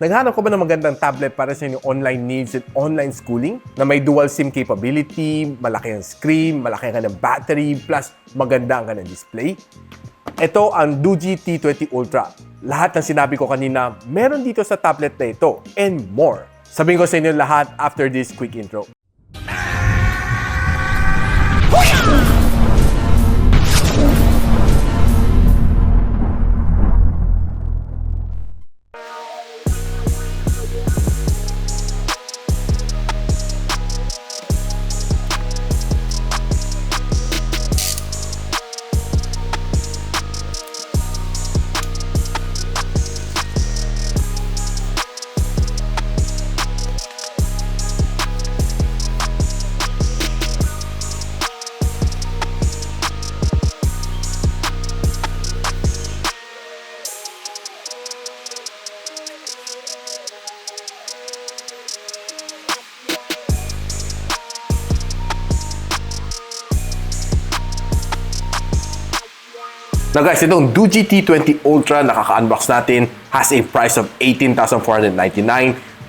Naghanap ka ba ng magandang tablet para sa inyong online needs and online schooling? Na may dual SIM capability, malaki ang screen, malaki ang kanyang battery, plus maganda ang kanyang display? Ito ang Doogee T20 Ultra. Lahat ng sinabi ko kanina, meron dito sa tablet na ito and more. Sabihin ko sa inyo lahat after this quick intro. Now guys, itong Doogee T20 Ultra na kaka-unbox natin has a price of 18,499,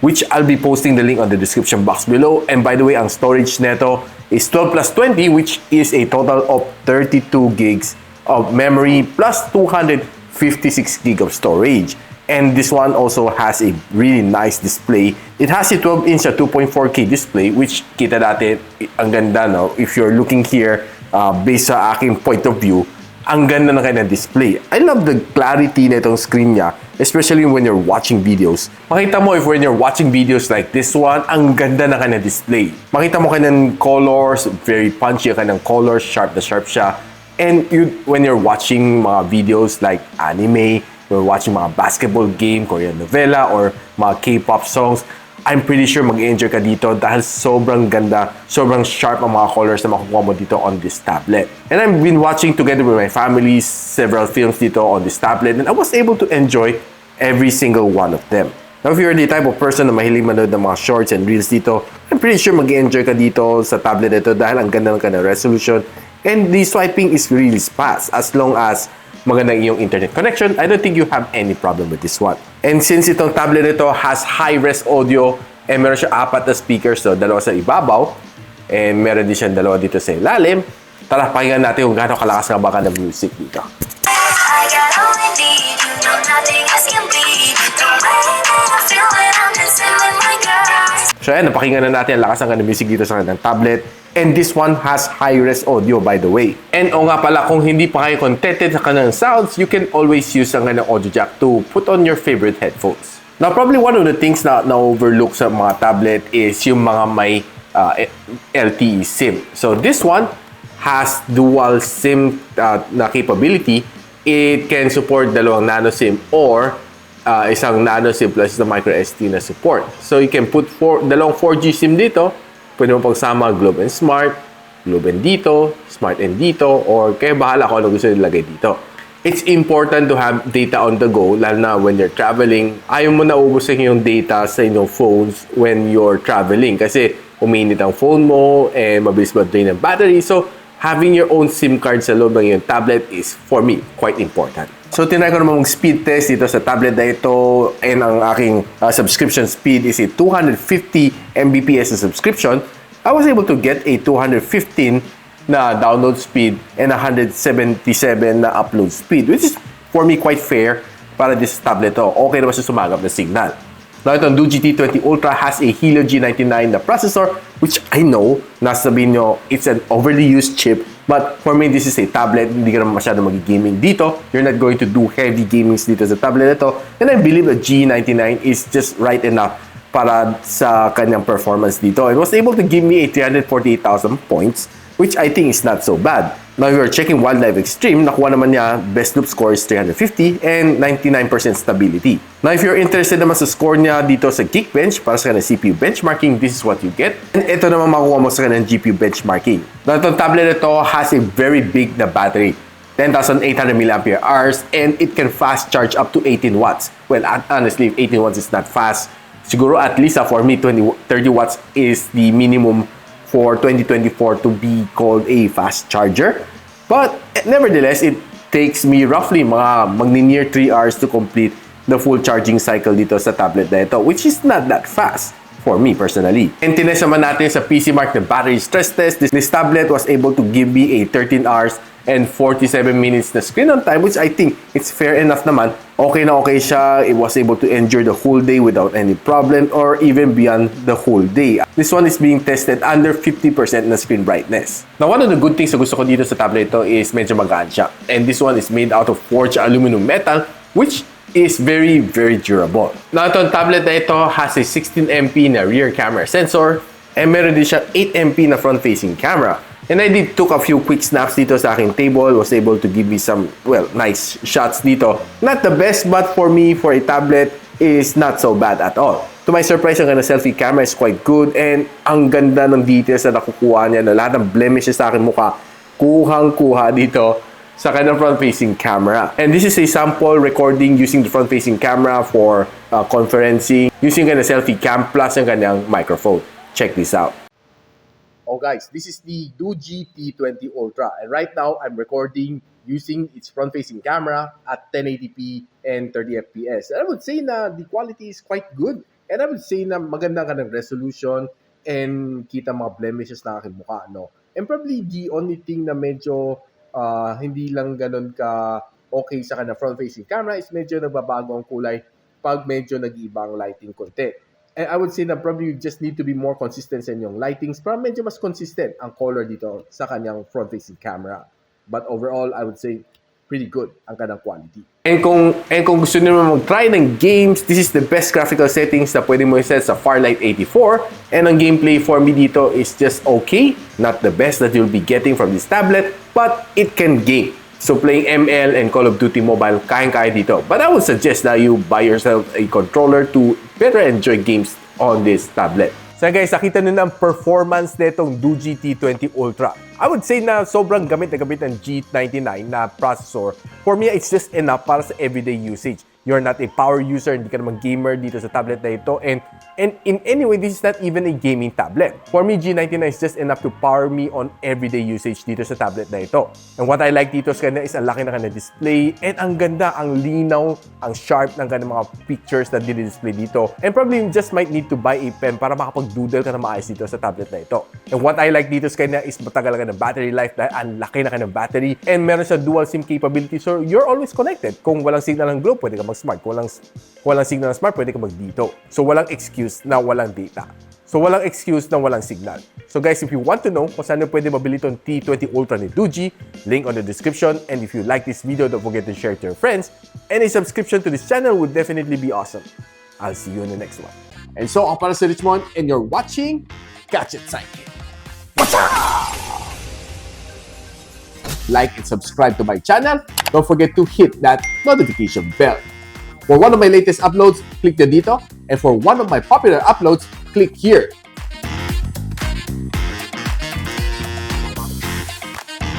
which I'll be posting the link on the description box below. And by the way, ang storage neto is 12 plus 20, which is a total of 32 gigs of memory plus 256 gig of storage. And this one also has a really nice display. It has a 12-inch at 2.4K display, which kita natin, ang ganda, no? If you're looking here, based sa aking point of view, ang ganda ng kanyang display. I love the clarity na itong screen niya, especially when you're watching videos. Makita mo if when you're watching videos like this one, ang ganda ng kanyang display. Makita mo kanyang colors, very punchy ang kanyang colors, sharp na sharp siya. And when you're watching mga videos like anime, you're watching mga basketball game, Korean novela, or mga K-pop songs, I'm pretty sure mag-enjoy ka dito dahil sobrang ganda, sobrang sharp ang mga colors na makukuha mo dito on this tablet. And I've been watching together with my family several films dito on this tablet and I was able to enjoy every single one of them. Now, if you're the type of person na mahilig manood ng mga shorts and reels dito, I'm pretty sure mag-enjoy ka dito sa tablet ito dahil ang ganda ng kanyang resolution and the swiping is really fast as long as magandang iyong internet connection. I don't think you have any problem with this one. And since itong tablet nito has high-res audio and meron siya 4 na speakers, so 2 sa ibabaw and meron din siya 2 dito sa ilalim, tara pakinggan natin kung gaano kalakas nga baka ng music dito. So ayan, napakinggan na natin ang lakas ng kanyang music dito sa kanyang tablet. And this one has high-res audio, by the way. And nga pala, kung hindi pa kayo contented sa kanyang sounds, you can always use ang kanyang audio jack to put on your favorite headphones. Now, probably one of the things na overlook sa mga tablet is yung mga may LTE SIM. So this one has dual SIM na capability. It can support 2 nano SIM or isang nano SIM plus the micro SD na support. So you can put 2 4G SIM dito. Pwede mo pagsama Globe and Smart, Globe and dito, Smart and dito, or kayo bahala kung ano gusto nyo ilagay dito. It's important to have data on the go, lalo na when you're traveling. Ayaw mo na ubusin yung data sa inyong phones when you're traveling kasi uminit ang phone mo and mabilis mag-drain ang battery. So, having your own SIM card sa loob ng iyong tablet is, for me, quite important. So, tinry ko naman mag-speed test dito sa tablet na ito and ang aking subscription speed is a 250 Mbps na subscription. I was able to get a 215 na download speed and 177 na upload speed, which is, for me, quite fair para this tablet to. Okay naman siya sumagap na signal. Now, itong Doogee T20 Ultra has a Helio G99 na processor, which I know, nasabihin nyo, it's an overly used chip. But for me, this is a tablet. Hindi ka naman masyado mag-gaming dito. You're not going to do heavy gamings dito sa tablet ito. And I believe a G99 is just right enough para sa kanyang performance dito. It was able to give me a 348,000 points, which I think is not so bad. Now, if you're checking Wildlife Extreme, nakuha naman niya, best loop score is 350 and 99% stability. Now, if you're interested naman sa score niya dito sa Geekbench para sa kanyang CPU benchmarking, this is what you get. And ito naman makuha mo sa kanyang GPU benchmarking. Now, itong tablet ito has a very big na battery. 10,800 mAh and it can fast charge up to 18 watts. Well, honestly, if 18 watts is not fast, siguro at least for me, 30 watts is the minimum for 2024 to be called a fast charger. But nevertheless, it takes me roughly mga magni-near 3 hours to complete the full charging cycle dito sa tablet na ito, which is not that fast for me personally. And tinest naman natin sa PC Mark na battery stress test. This tablet was able to give me a 13 hours and 47 minutes na screen on time, which I think it's fair enough naman. Okay na okay siya. It was able to endure the whole day without any problem or even beyond the whole day. This one is being tested under 50% na screen brightness. Now, one of the good things na gusto ko dito sa tablet ito is medyo magaan siya. And this one is made out of forged aluminum metal, which is very, very durable. Now, itong tablet na ito has a 16MP na rear camera sensor and meron din siya 8MP na front-facing camera. And I took a few quick snaps dito sa aking table, was able to give me some, well, nice shots dito. Not the best, but for me, for a tablet, is not so bad at all. To my surprise, ang ganda selfie camera is quite good and ang ganda ng details na nakukuha niya na lahat ng blemishes sa aking mukha, kuhang-kuha dito sa kanyang front-facing camera. And this is a sample recording using the front-facing camera for conferencing, using kanyang selfie cam plus ang kanyang microphone. Check this out. Oh guys, this is the Doogee T20 Ultra, and right now I'm recording using its front-facing camera at 1080p and 30 fps. And I would say na the quality is quite good, and I would say na maganda ka ng resolution and kita mga blemishes na aking mukha, no? And probably the only thing na medyo hindi lang ganun ka okay sa kanya front-facing camera is medyo nagbabago ang kulay pag medyo nag-ibang lighting konti. And I would say na probably you just need to be more consistent sa inyong lightings para medyo mas consistent ang color dito sa kanyang front-facing camera. But overall, I would say pretty good ang kanyang quality. And kung gusto niyo mag-try ng games, this is the best graphical settings na pwede mo i-set sa Farlight 84. And ang gameplay for me dito is just okay. Not the best that you'll be getting from this tablet, but it can game. So playing ML and Call of Duty Mobile, kayang-kaya dito. But I would suggest that you buy yourself a controller to better enjoy games on this tablet. So guys, nakita nyo na ang performance nitong Doogee T20 Ultra. I would say na sobrang gamit na gamit ng G99 na processor. For me, it's just enough para sa everyday usage. You're not a power user, hindi ka naman gamer dito sa tablet na ito. And in any way, this is not even a gaming tablet. For me, G99 is just enough to power me on everyday usage dito sa tablet na ito. And what I like dito sa kanya is ang laki na kanya display and ang ganda, ang linaw, ang sharp ng kanya mga pictures na dinidisplay dito. And probably you just might need to buy a pen para makapag-doodle ka na maayos dito sa tablet na ito. And what I like dito sa kanya is matagal ka ng battery life dahil ang laki na kanya ng battery and meron siya dual SIM capability, so you're always connected. Kung walang signal ng Globe, pwede ka mag-smart. Kung walang signal ng smart, pwede ka mag-dito. So walang excuse na walang data. So walang excuse na walang signal. So guys, if you want to know kung saan pwede mabili itong T20 Ultra ni Doogee, link on the description. And if you like this video, don't forget to share it to your friends. And a subscription to this channel would definitely be awesome. I'll see you in the next one. And so, ako para si Richmond, and you're watching Gadget Sidekick. What's up? Like and subscribe to my channel. Don't forget to hit that notification bell. For one of my latest uploads, click the dito. And for one of my popular uploads, click here.